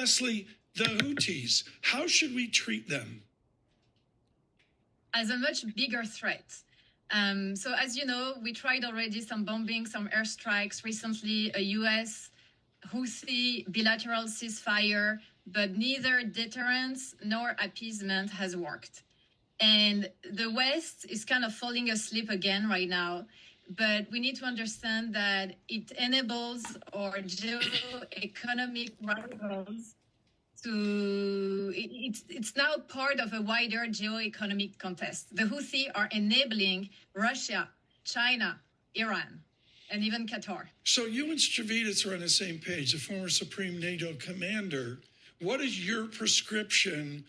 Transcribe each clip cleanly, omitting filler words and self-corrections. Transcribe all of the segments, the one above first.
lastly, the Houthis, how should we treat them? As a much bigger threat. So as you know, we tried already some bombing, some airstrikes recently, a US-Houthi bilateral ceasefire, but neither deterrence nor appeasement has worked. And the West is kind of falling asleep again right now. But we need to understand that it enables our geoeconomic rivals to, it's now part of a wider geoeconomic contest. The Houthi are enabling Russia, China, Iran, and even Qatar. So you and Stavridis are on the same page, the former Supreme NATO commander. What is your prescription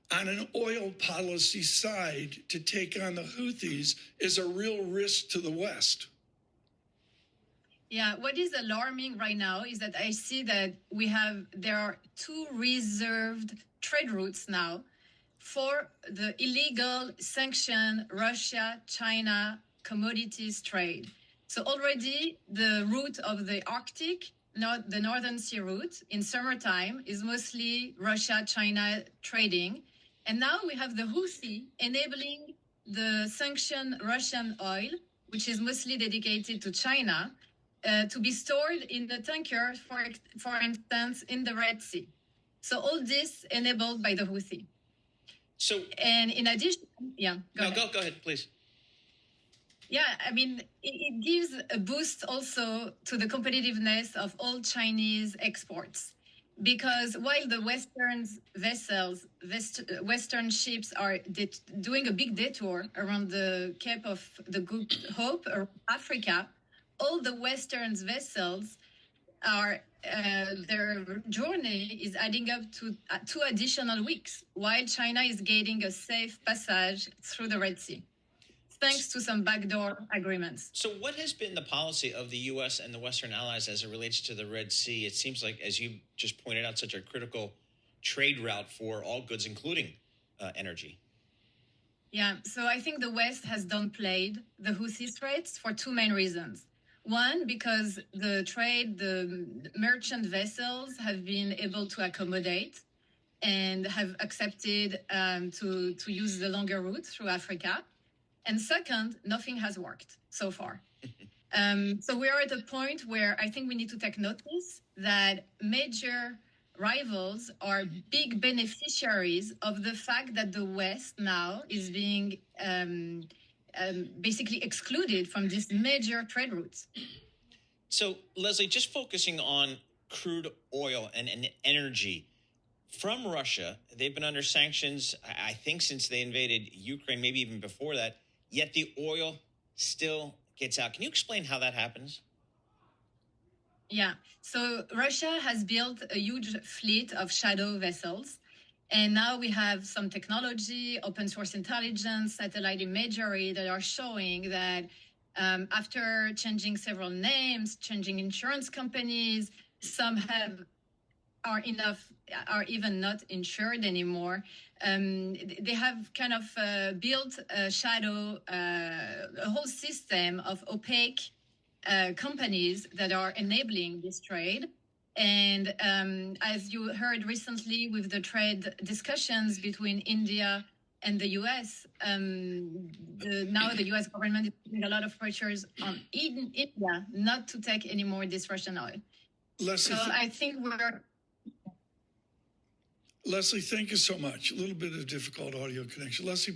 on an oil policy side to take on the Houthis is a real risk to the West? Yeah, what is alarming right now is that I see that there are two reserved trade routes now for the illegal sanctioned Russia-China commodities trade. So already the route of the Arctic, not the Northern Sea route, in summertime is mostly Russia-China trading. And now we have the Houthi enabling the sanctioned Russian oil, which is mostly dedicated to China, to be stored in the tanker, for instance, in the Red Sea. So all this enabled by the Houthi. So, and in addition, yeah, go ahead, please. Yeah, I mean, it gives a boost also to the competitiveness of all Chinese exports. Because while the Western ships are doing a big detour around the Cape of the Good Hope or Africa, all the Western vessels are their journey is adding up to 2 additional weeks, while China is gaining a safe passage through the Red Sea, thanks to some backdoor agreements. So what has been the policy of the U.S. and the Western allies as it relates to the Red Sea? It seems like, as you just pointed out, such a critical trade route for all goods, including energy. Yeah, so I think the West has downplayed the Houthi threats for 2 main reasons. One, because the merchant vessels have been able to accommodate and have accepted to use the longer route through Africa. And second, nothing has worked so far. So we are at a point where I think we need to take notice that major rivals are big beneficiaries of the fact that the West now is being basically excluded from these major trade routes. So, Leslie, just focusing on crude oil and energy from Russia, they've been under sanctions, I think, since they invaded Ukraine, maybe even before that, yet the oil still gets out. Can you explain how that happens? Yeah. So Russia has built a huge fleet of shadow vessels. And now we have some technology, open source intelligence, satellite imagery that are showing that after changing several names, changing insurance companies, some are even not insured anymore. They have kind of built a whole system of opaque companies that are enabling this trade. And as you heard recently with the trade discussions between India and the U.S., now the U.S. government is putting a lot of pressures on India not to take any more this Russian oil. Leslie, so I think Leslie, thank you so much. A little bit of difficult audio connection. Leslie.